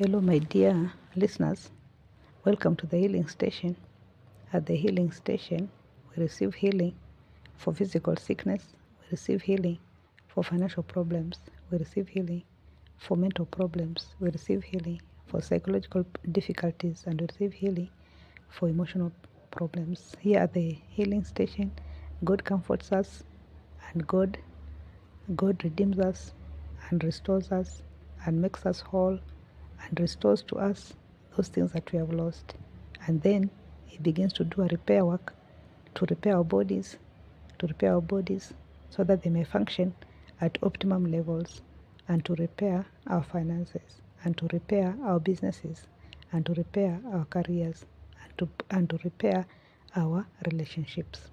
Hello, my dear listeners. Welcome to the healing station. At the healing station, we receive healing for physical sickness, we receive healing for financial problems, we receive healing for mental problems, we receive healing for psychological difficulties, and we receive healing for emotional problems. Here at the healing station, God comforts us, and God redeems us and restores us and makes us whole and restores to us those things that we have lost. And then He begins to do a repair work to repair our bodies, so that they may function at optimum levels, and to repair our finances, and to repair our businesses, and to repair our careers, and to repair our relationships.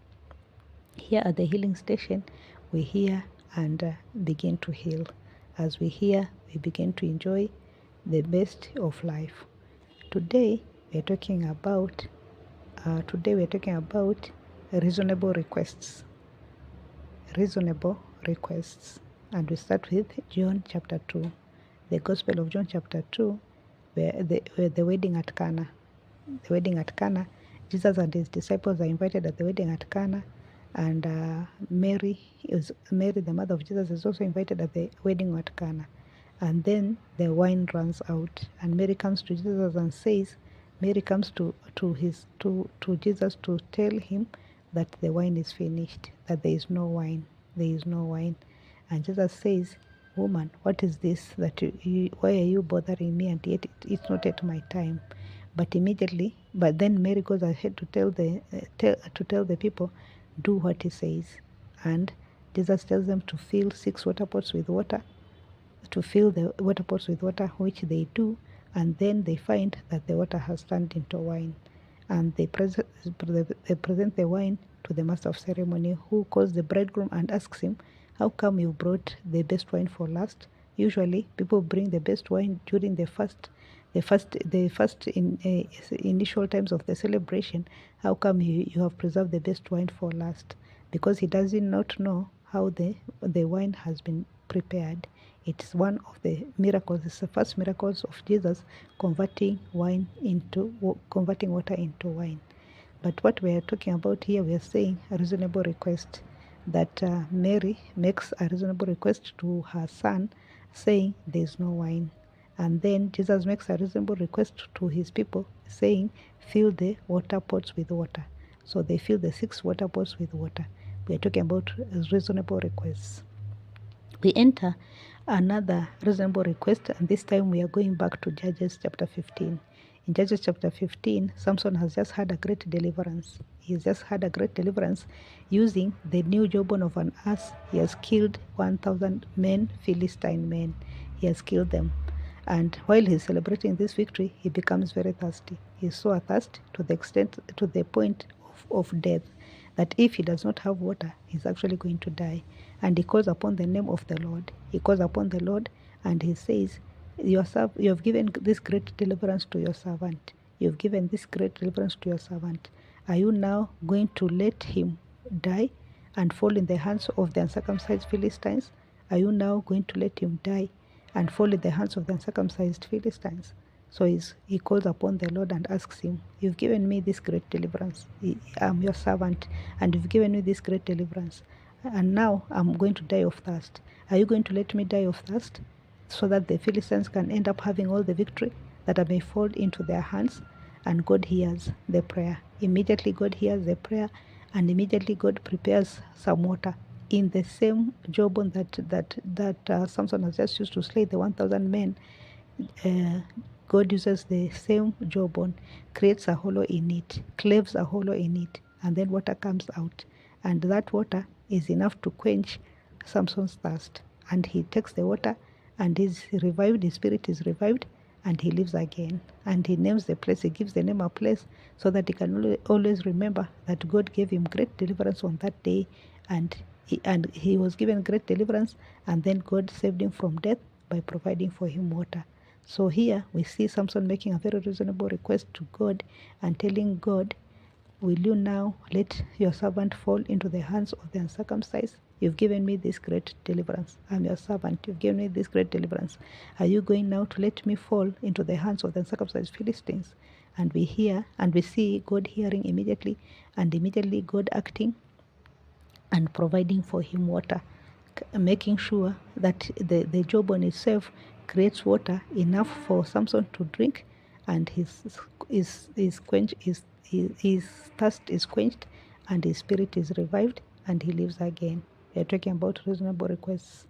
Here at the healing station, we hear and begin to heal. As we hear, we begin to enjoy the best of life. Today we're talking about reasonable requests. Reasonable requests, and we start with John chapter 2, the Gospel of John chapter 2, where the wedding at Cana. The wedding at Cana, Jesus and his disciples are invited at the wedding at Cana, and Mary, the mother of Jesus, is also invited at the wedding at Cana. And then the wine runs out, and Mary comes to Jesus and says, Mary comes to Jesus to tell him that the wine is finished, that there is no wine. And Jesus says, woman, what is this? Why are you bothering me? And yet it's not yet my time. But then Mary goes ahead to tell the people, do what he says. And Jesus tells them to fill 6 water pots with water, which they do, and then they find that the water has turned into wine. And they present the wine to the master of ceremony, who calls the bridegroom and asks him, how come you brought the best wine for last? Usually people bring the best wine during the initial times of the celebration. How come you have preserved the best wine for last? Because he does not know how the wine has been prepared. It's one of the miracles. It's the first miracles of Jesus converting water into wine. But what we are talking about here, we are saying a reasonable request, that Mary makes a reasonable request to her son, saying there is no wine. And then Jesus makes a reasonable request to his people, saying, fill the water pots with water. So they fill the 6 water pots with water. We are talking about reasonable requests. We enter another reasonable request, and this time we are going back to Judges chapter 15. In Judges chapter 15, Samson has just had a great deliverance. He has just had a great deliverance using the new jawbone of an ass. He has killed 1,000 men, Philistine men. He has killed them. And while he's celebrating this victory, he becomes very thirsty. He's so athirst to the point of death, that if he does not have water, he's actually going to die. And he calls upon the name of the Lord. He calls upon the Lord, and he says, you have given this great deliverance to your servant. You've given this great deliverance to your servant. Are you now going to let him die and fall in the hands of the uncircumcised Philistines? Are you now going to let him die and fall in the hands of the uncircumcised Philistines? So he calls upon the Lord and asks him, you've given me this great deliverance. I'm your servant, and you've given me this great deliverance. And now I'm going to die of thirst. Are you going to let me die of thirst, so that the Philistines can end up having all the victory, that I may fall into their hands? And God hears the prayer. Immediately God hears the prayer, and immediately God prepares some water in the same jawbone that Samson has just used to slay the 1,000 men. God uses the same jawbone, creates a hollow in it, cleaves a hollow in it, and then water comes out. And that water is enough to quench Samson's thirst. And he takes the water, and his spirit is revived, and he lives again. And he names the place, he gives the name a place, so that he can always remember that God gave him great deliverance on that day, and he was given great deliverance, and then God saved him from death by providing for him water. So here we see Samson making a very reasonable request to God and telling God, will you now let your servant fall into the hands of the uncircumcised? You've given me this great deliverance. I'm your servant. You've given me this great deliverance. Are you going now to let me fall into the hands of the uncircumcised Philistines? And we hear and we see God hearing immediately, and immediately God acting and providing for him water, making sure that the jawbone itself creates water enough for Samson to drink, and his thirst is quenched, and his spirit is revived, and he lives again. We are talking about reasonable requests.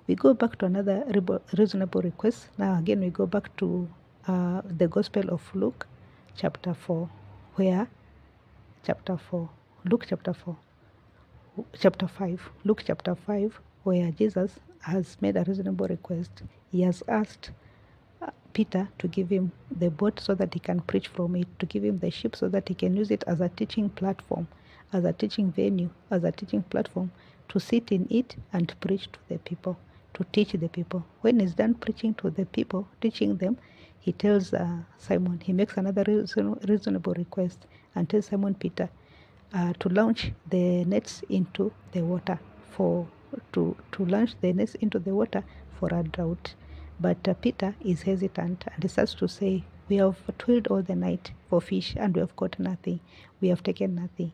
We go back to another reasonable request. Now again we go back to the Gospel of Luke, chapter 4, where chapter 4, Luke chapter 4, chapter 5, Luke chapter 5, where Jesus has made a reasonable request. He has asked Peter to give him the boat so that he can preach from it, to give him the ship so that he can use it as a teaching platform, as a teaching venue, as a teaching platform, to sit in it and preach to the people, to teach the people. When he's done preaching to the people, teaching them, he tells Simon, he makes another reasonable request and tells Simon Peter to launch the nets into the water to launch the nets into the water for a drought. But Peter is hesitant and he starts to say, we have toiled all the night for fish and we have caught nothing. We have taken nothing.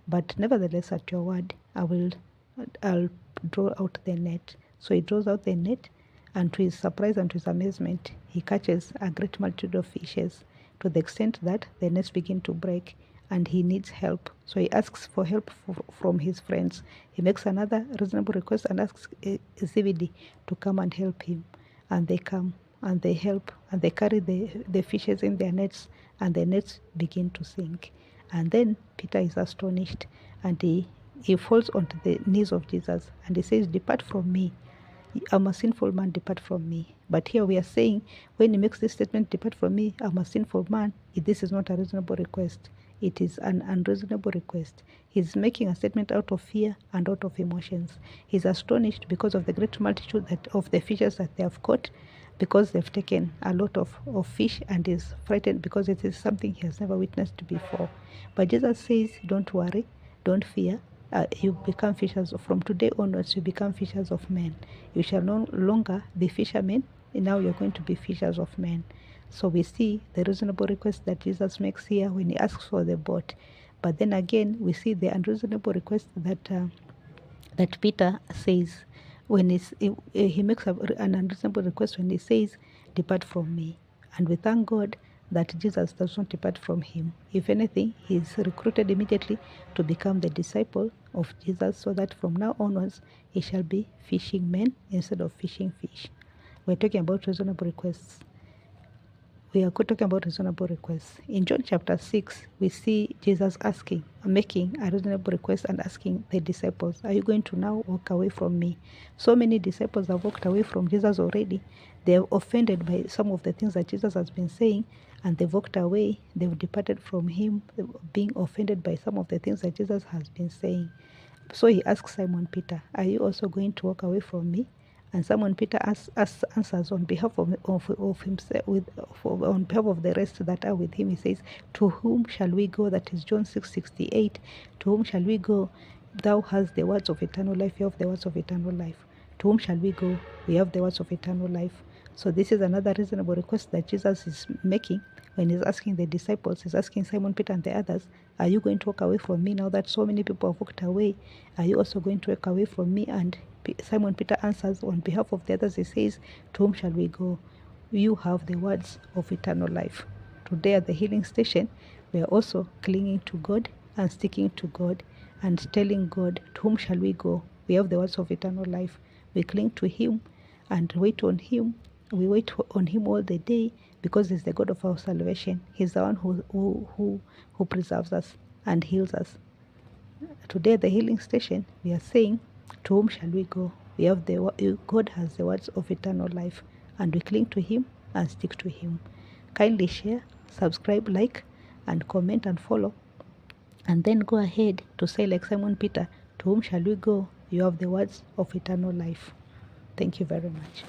But nevertheless, at your word, I'll draw out the net. So he draws out the net, and to his surprise and to his amazement, he catches a great multitude of fishes, to the extent that the nets begin to break, and he needs help. So he asks for help from his friends. He makes another reasonable request and asks Zebedee to come and help him. And they come and they help and they carry the fishes in their nets, and the nets begin to sink. And then Peter is astonished, and he falls onto the knees of Jesus and he says, depart from me. I'm a sinful man, depart from me. But here we are saying, when he makes this statement, depart from me, I'm a sinful man, this is not a reasonable request. It is an unreasonable request. He's making a statement out of fear and out of emotions. He's astonished because of the great multitude of the fishes that they have caught, because they've taken a lot of fish, and is frightened because it is something he has never witnessed before. But Jesus says, don't worry, don't fear. You become fishers. From today onwards, you become fishers of men. You shall no longer be fishermen. Now you're going to be fishers of men. So we see the reasonable request that Jesus makes here when he asks for the boat. But then again, we see the unreasonable request that Peter says when he makes an unreasonable request when he says, depart from me. And we thank God that Jesus does not depart from him. If anything, he is recruited immediately to become the disciple of Jesus, so that from now onwards he shall be fishing men instead of fishing fish. We're talking about reasonable requests. We are talking about reasonable requests. In John chapter 6, we see Jesus making a reasonable request and asking the disciples, are you going to now walk away from me? So many disciples have walked away from Jesus already. They are offended by some of the things that Jesus has been saying, and they've walked away. They've departed from him, being offended by some of the things that Jesus has been saying. So he asks Simon Peter, are you also going to walk away from me? And Simon Peter answers on behalf of himself, on behalf of the rest that are with him. He says, to whom shall we go? That is John 6:68. To whom shall we go? Thou hast the words of eternal life. You have the words of eternal life. To whom shall we go? We have the words of eternal life. So this is another reasonable request that Jesus is making when he's asking the disciples. He's asking Simon Peter and the others, are you going to walk away from me now that so many people have walked away? Are you also going to walk away from me? And Simon Peter answers on behalf of the others. He says, to whom shall we go? You have the words of eternal life. Today at the healing station, we are also clinging to God and sticking to God and telling God, to whom shall we go? We have the words of eternal life. We cling to him and wait on him. We wait on him all the day, because he's the God of our salvation. He's the one who preserves us and heals us. Today at the healing station, we are saying, to whom shall we go? We have God has the words of eternal life, and we cling to him and stick to him. Kindly share, subscribe, like, and comment and follow. And then go ahead to say like Simon Peter, to whom shall we go? You have the words of eternal life. Thank you very much.